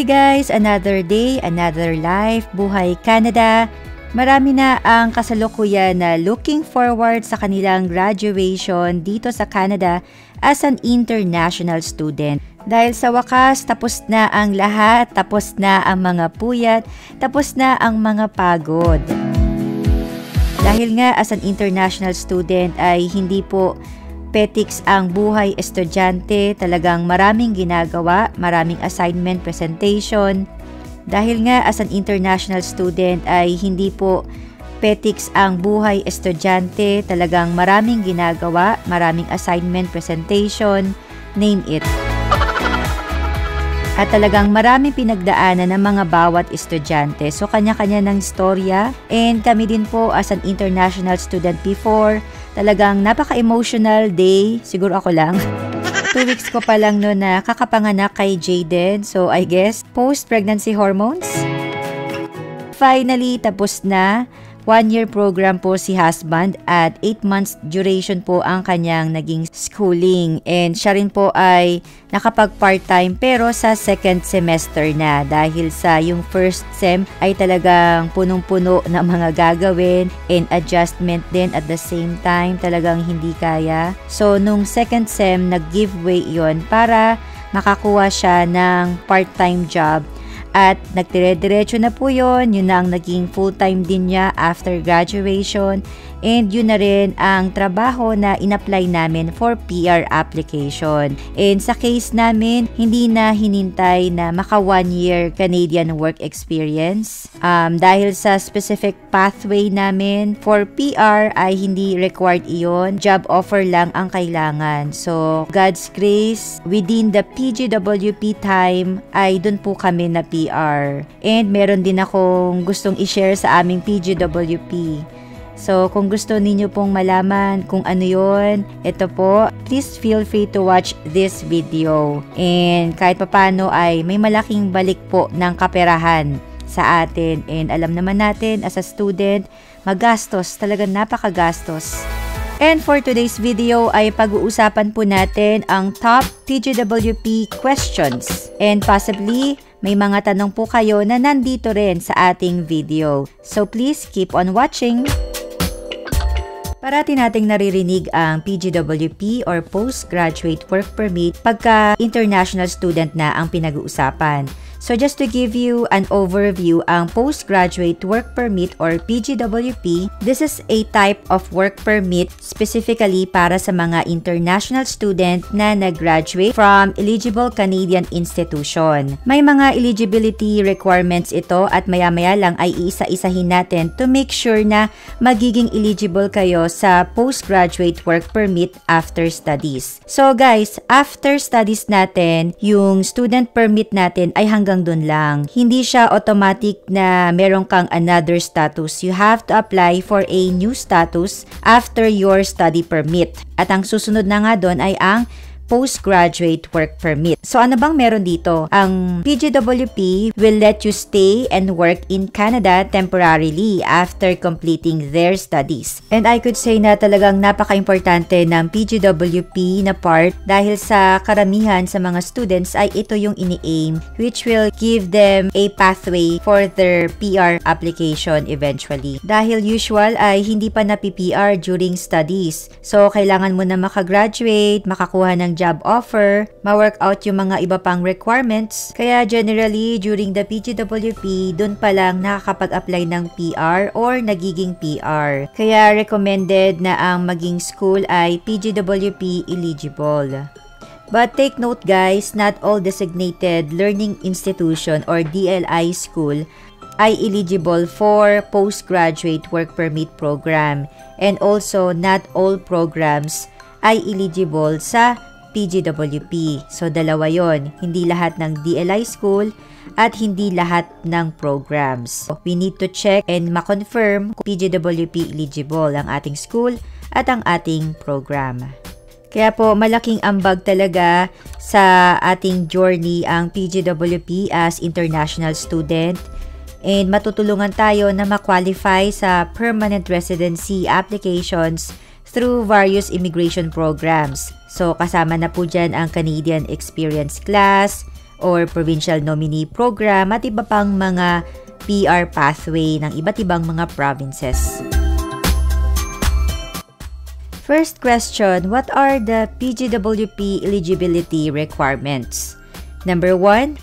guys, another day, another life, buhay Canada. Marami na ang kasalukuyan na looking forward sa kanilang graduation dito sa Canada as an international student. Dahil sa wakas, tapos na ang lahat, tapos na ang mga puyat, tapos na ang mga pagod. Dahil nga as an international student ay hindi po petiks ang buhay estudyante, talagang maraming ginagawa, maraming assignment, presentation. Dahil nga as an international student ay hindi po petiks ang buhay estudyante, talagang maraming ginagawa, maraming assignment, presentation, name it. At talagang maraming pinagdaanan ng mga bawat estudyante. So kanya-kanya ng storya. And kami din po as an international student before, talagang napaka-emotional day, siguro ako lang. 2 weeks ko pa lang noon na kakapanganak kay Jaden. So I guess, post-pregnancy hormones. Finally, tapos na. 1-year program po si husband at 8 months duration po ang kanyang naging schooling. And siya rin po ay nakapag part-time pero sa second semester na dahil sa yung first sem ay talagang punong-puno ng mga gagawin and adjustment din at the same time talagang hindi kaya. So nung second sem nag-giveaway yon para makakuha siya ng part-time job. At nagtire-diretso na po yun na ang naging full-time din niya after graduation. And yun na rin ang trabaho na in-apply namin for PR application. And sa case namin, hindi na hinintay na maka 1-year Canadian work experience. Dahil sa specific pathway namin for PR ay hindi required iyon. Job offer lang ang kailangan. So, God's grace, within the PGWP time ay dun po kami na PR. And meron din akong gustong i-share sa aming PGWP. So, kung gusto ninyo pong malaman kung ano yon, ito po, please feel free to watch this video. And kahit papano ay may malaking balik po ng kaperahan sa atin. And alam naman natin as a student, magastos, talagang napakagastos. And for today's video ay pag-uusapan po natin ang top PGWP questions. And possibly, may mga tanong po kayo na nandito rin sa ating video. So please keep on watching. Parati nating naririnig ang PGWP or Postgraduate Work Permit pagka international student na ang pinag-uusapan. So just to give you an overview, ang Postgraduate Work Permit or PGWP, this is a type of work permit specifically para sa mga international student na nag-graduate from eligible Canadian institution. May mga eligibility requirements ito at maya-maya lang ay iisa-isahin natin to make sure na magiging eligible kayo sa Postgraduate Work Permit after studies. So guys, after studies natin, yung student permit natin ay hanggang dun lang. Hindi siya automatic na meron kang another status. You have to apply for a new status after your study permit. At ang susunod na nga dun ay ang Postgraduate Work Permit. So ano bang meron dito? Ang PGWP will let you stay and work in Canada temporarily after completing their studies. And I could say na talagang napaka-importante ng PGWP na part dahil sa karamihan sa mga students ay ito yung ini-aim which will give them a pathway for their PR application eventually. Dahil usual ay hindi pa na-PR during studies. So kailangan mo na makagraduate, makakuha ng job offer, ma-work out yung mga iba pang requirements. Kaya generally, during the PGWP, dun pa lang nakakapag-apply ng PR or nagiging PR. Kaya recommended na ang maging school ay PGWP eligible. But take note guys, not all designated learning institution or DLI school ay eligible for postgraduate work permit program. And also, not all programs ay eligible sa PGWP. So, dalawa yon. Hindi lahat ng DLI school at hindi lahat ng programs. So, we need to check and ma-confirm kung PGWP eligible ang ating school at ang ating program. Kaya po, malaking ambag talaga sa ating journey ang PGWP as international student. And matutulungan tayo na ma-qualify sa permanent residency applications through various immigration programs. So, kasama na po dyan ang Canadian Experience Class, or Provincial Nominee Program at iba pang mga PR pathway ng iba't ibang mga provinces. First question, what are the PGWP eligibility requirements? Number 1,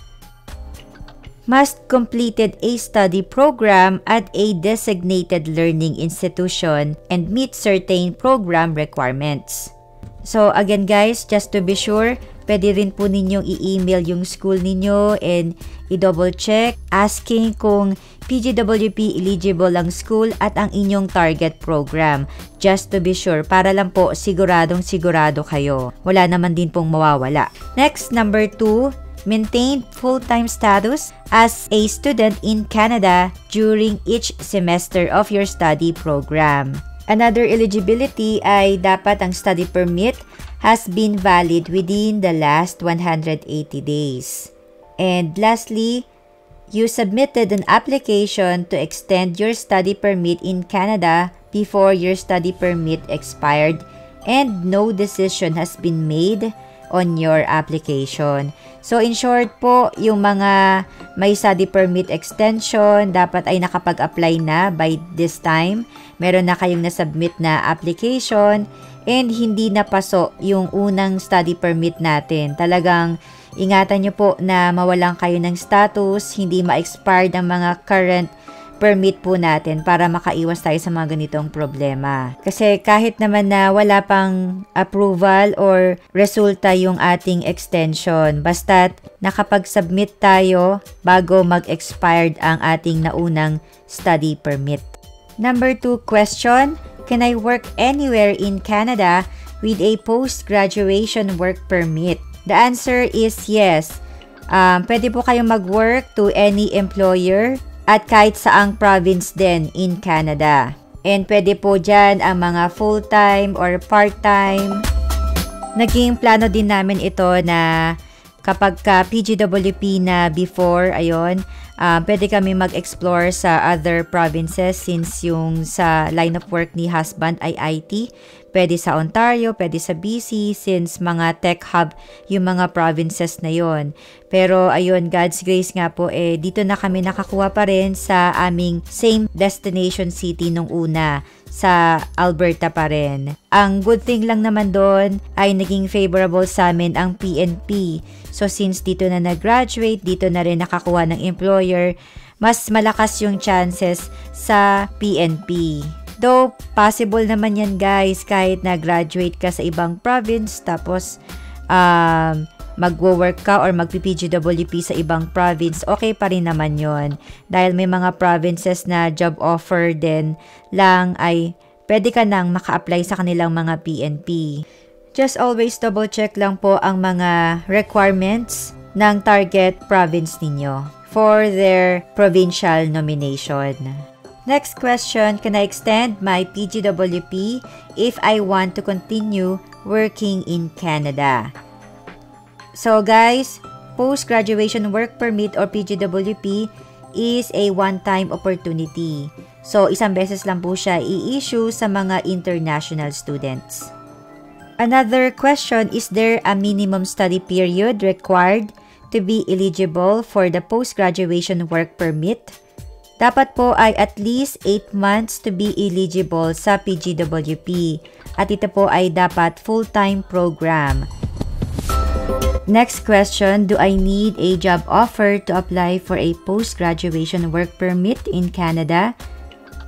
must completed a study program at a designated learning institution and meet certain program requirements. So again guys, just to be sure, pwede rin po ninyong i-email yung school ninyo and i-double check asking kung PGWP eligible ang school at ang inyong target program. Just to be sure, para lang po siguradong sigurado kayo. Wala naman din pong mawawala. Next, number 2, maintain full-time status as a student in Canada during each semester of your study program. Another eligibility ay dapat ang study permit has been valid within the last 180 days. And lastly, you submitted an application to extend your study permit in Canada before your study permit expired and no decision has been made on your application. So in short po, yung mga may study permit extension, dapat ay nakapag-apply na by this time. Meron na kayong nasubmit na application and hindi napaso yung unang study permit natin. Talagang ingatan nyo po na mawalan kayo ng status, hindi ma-expired ang mga current permit po natin para makaiwas tayo sa mga ganitong problema. Kasi kahit naman na wala pang approval or resulta yung ating extension, basta't nakapag-submit tayo bago mag-expired ang ating naunang study permit. Number 2 question, can I work anywhere in Canada with a post-graduation work permit? The answer is yes. Pwede po kayong mag-work to any employer at kahit saang province din in Canada. And pwede po dyan ang mga full-time or part-time. Naging plano din namin ito na kapag ka PGWP na before, ayun, pwede kami mag-explore sa other provinces since yung sa line of work ni husband ay IT. Pwede sa Ontario, pwede sa BC since mga tech hub yung mga provinces na yon. Pero ayun, God's grace nga po, dito na kami nakakuha pa rin sa aming same destination city nung una, sa Alberta pa rin. Ang good thing lang naman doon ay naging favorable sa amin ang PNP. So since dito na nag-graduate, dito na rin nakakuha ng employer, mas malakas yung chances sa PNP. Though, possible naman yan guys, kahit na-graduate ka sa ibang province, tapos magwo-work ka or magpi-PGWP sa ibang province, okay pa rin naman yon. Dahil may mga provinces na job offer din lang ay pwede ka nang maka-apply sa kanilang mga PNP. Just always double check lang po ang mga requirements ng target province ninyo for their provincial nomination. Next question, can I extend my PGWP if I want to continue working in Canada? So guys, post-graduation work permit or PGWP is a one-time opportunity. So isang beses lang po siya i-issue sa mga international students. Another question, is there a minimum study period required to be eligible for the post-graduation work permit? Dapat po ay at least 8 months to be eligible sa PGWP at ito po ay dapat full-time program. Next question, do I need a job offer to apply for a post-graduation work permit in Canada?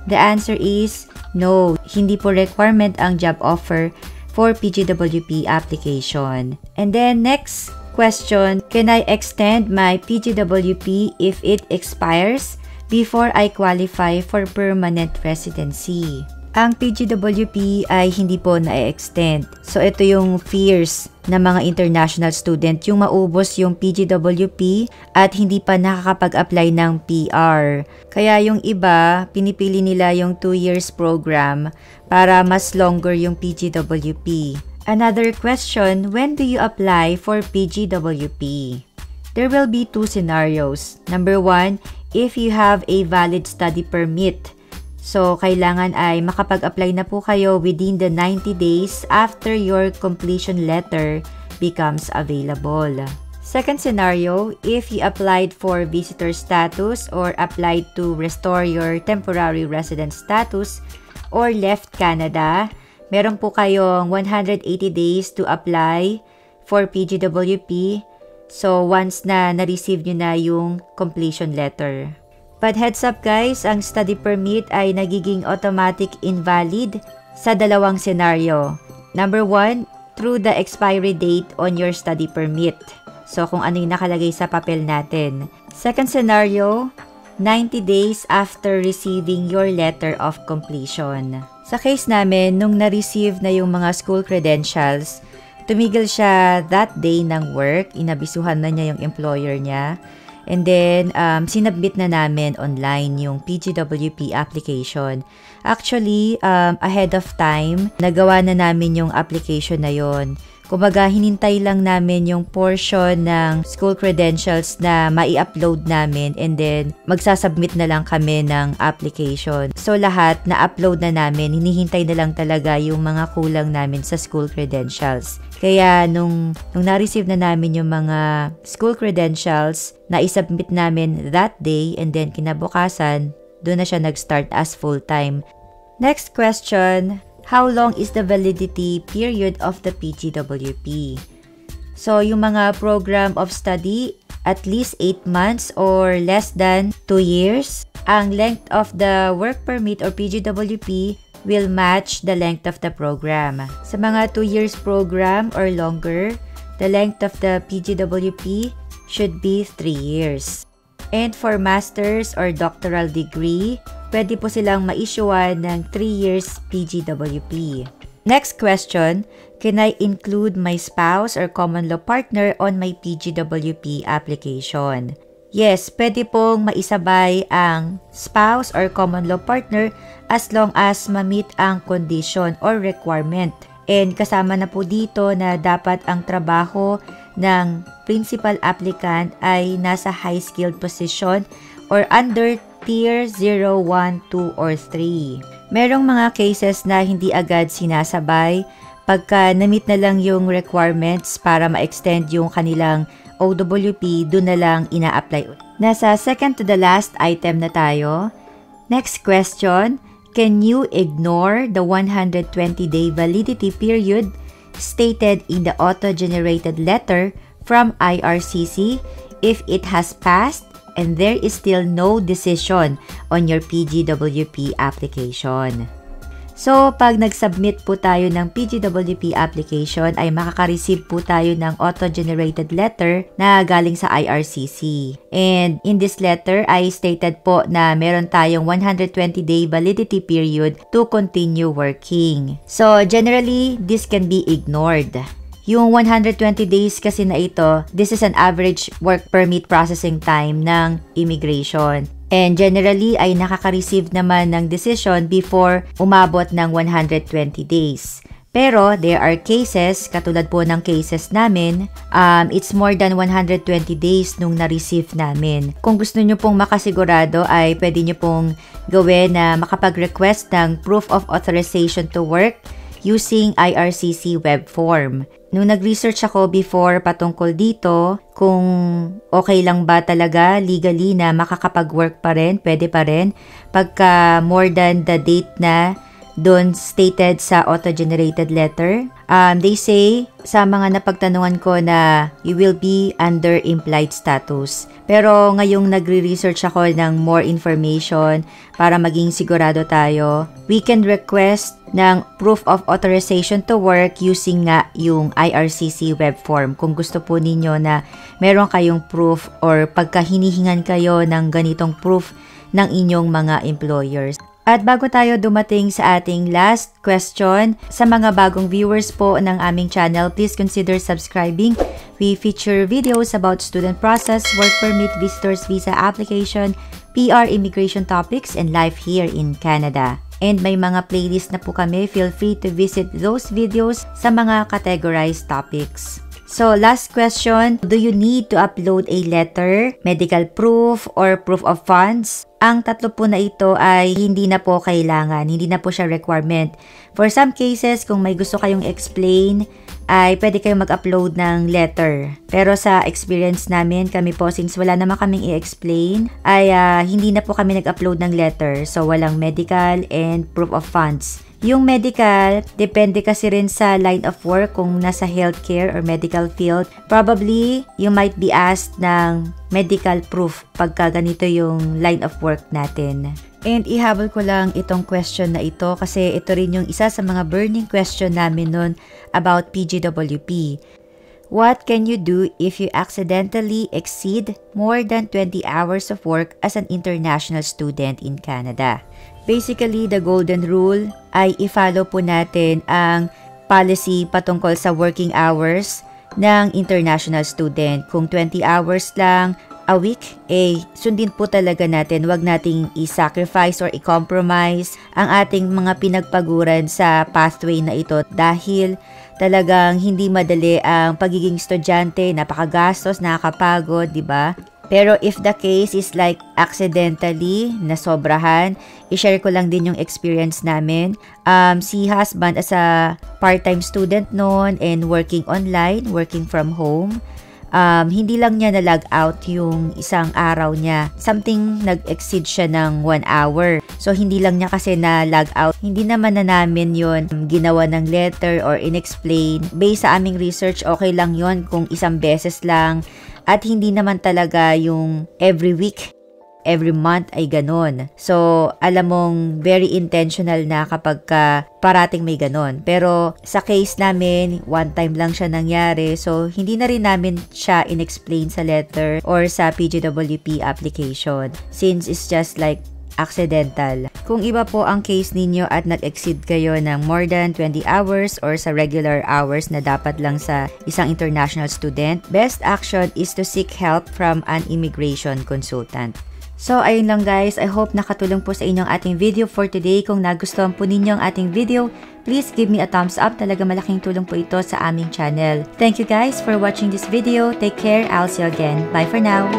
The answer is no, hindi po requirement ang job offer for PGWP application. And then next question, can I extend my PGWP if it expires before I qualify for permanent residency? Ang PGWP ay hindi po na-extend. So, ito yung fears ng mga international student, yung maubos yung PGWP at hindi pa nakakapag-apply ng PR. Kaya yung iba, pinipili nila yung 2 years program para mas longer yung PGWP. Another question, when do you apply for PGWP? There will be 2 scenarios. Number 1, if you have a valid study permit. So, kailangan ay makapag-apply na po kayo within the 90 days after your completion letter becomes available. Second scenario, if you applied for visitor status or applied to restore your temporary resident status or left Canada, meron po kayong 180 days to apply for PGWP. So, once na na-receive nyo na yung completion letter. But heads up guys, ang study permit ay nagiging automatic invalid sa dalawang scenario. Number 1, through the expiry date on your study permit. So, kung ano yung nakalagay sa papel natin. Second scenario, 90 days after receiving your letter of completion. Sa case namin, nung na-receive na yung mga school credentials, tumigil siya that day ng work, inabisuhan na niya yung employer niya, and then sinubmit na namin online yung PGWP application. Actually, ahead of time, nagawa na namin yung application na yon. Kumbaga, hinintay lang namin yung portion ng school credentials na mai-upload namin and then magsasubmit na lang kami ng application. So, lahat na-upload na namin. Hinihintay na lang talaga yung mga kulang namin sa school credentials. Kaya, nung na-receive na namin yung mga school credentials, na-submit namin that day and then kinabukasan, doon na siya nag-start as full-time. Next question. How long is the validity period of the PGWP? So, yung mga program of study, at least 8 months or less than 2 years. Ang length of the work permit or PGWP will match the length of the program. Sa mga 2 years program or longer, the length of the PGWP should be 3 years. And for master's or doctoral degree, pwede po silang ma-issuean ng 3 years PGWP. Next question, can I include my spouse or common law partner on my PGWP application? Yes, pwede pong maisabay ang spouse or common law partner as long as ma-meet ang condition or requirement. And kasama na po dito na dapat ang trabaho ng principal applicant ay nasa high-skilled position or under Tier 0, 1, 2, or 3. Merong mga cases na hindi agad sinasabay pagka na-meet na lang yung requirements para ma-extend yung kanilang OWP, doon na lang ina-apply. Nasa second to the last item na tayo. Next question, can you ignore the 120-day validity period stated in the auto-generated letter from IRCC if it has passed and there is still no decision on your PGWP application? So, pag nag-submit po tayo ng PGWP application, ay makaka-receive po tayo ng auto-generated letter na galing sa IRCC. And in this letter ay stated po na meron tayong 120-day validity period to continue working. So, generally, this can be ignored. Yung 120 days kasi na ito, this is an average work permit processing time ng immigration. And generally ay nakaka-receive naman ng decision before umabot ng 120 days. Pero there are cases, katulad po ng cases namin, it's more than 120 days nung na-receive namin. Kung gusto nyo pong makasigurado ay pwede nyo pong gawin na makapag-request ng proof of authorization to work using IRCC web form. Nung nag-research ako before patungkol dito, kung okay lang ba talaga legally na makakapag-work pa rin, pwede pa rin, pagka more than the date na doon stated sa auto-generated letter. They say, sa mga napagtanungan ko na you will be under implied status. Pero ngayong nagre-research ako ng more information para maging sigurado tayo, we can request ng proof of authorization to work using nga yung IRCC web form. Kung gusto po ninyo na meron kayong proof or pagka hinihingan kayo ng ganitong proof ng inyong mga employers. At bago tayo dumating sa ating last question, sa mga bagong viewers po ng aming channel, please consider subscribing. We feature videos about student process, work permit, visitors visa application, PR immigration topics, and life here in Canada. And may mga playlist na po kami. Feel free to visit those videos sa mga categorized topics. So, last question, do you need to upload a letter, medical proof, or proof of funds? Ang tatlo po na ito ay hindi na po kailangan, hindi na po siya requirement. For some cases, kung may gusto kayong explain ay pwede kayong mag-upload ng letter. Pero sa experience namin, kami po, since wala naman kaming i-explain, ay hindi na po kami nag-upload ng letter. So, walang medical and proof of funds. Yung medical, depende kasi rin sa line of work kung nasa healthcare or medical field. Probably, you might be asked ng medical proof pagka ganito yung line of work natin. And ihabol ko lang itong question na ito kasi ito rin yung isa sa mga burning question namin nun about PGWP. What can you do if you accidentally exceed more than 20 hours of work as an international student in Canada? Basically, the golden rule ay i-follow po natin ang policy patungkol sa working hours ng international student. Kung 20 hours lang a week, sundin po talaga natin. Huwag nating i-sacrifice or i-compromise ang ating mga pinagpaguran sa pathway na ito dahil talagang hindi madali ang pagiging estudyante, napakagastos, nakakapagod, di ba? Pero if the case is like accidentally nasobrahan, i-share ko lang din yung experience namin. Si husband as a part-time student noon and working online, working from home, hindi lang niya na-log out yung isang araw niya. Something nag-exceed siya ng 1 hour. So, hindi lang niya kasi na-log out. Hindi naman na namin yun ginawa ng letter or in-explain. Based sa aming research, okay lang yon kung isang beses lang. At hindi naman talaga yung every week, every month ay ganon. So, alam mong very intentional na kapag parating may ganon. Pero sa case namin, one time lang siya nangyari. So, hindi na rin namin siya in-explain sa letter or sa PGWP application. Since it's just like accidental. Kung iba po ang case ninyo at nag-exceed kayo ng more than 20 hours or sa regular hours na dapat lang sa isang international student, best action is to seek help from an immigration consultant. So, ayun lang guys. I hope nakatulong po sa inyong ating video for today. Kung nagustuhan po ninyo ang ating video, please give me a thumbs up. Talaga malaking tulong po ito sa aming channel. Thank you guys for watching this video. Take care. I'll see you again. Bye for now.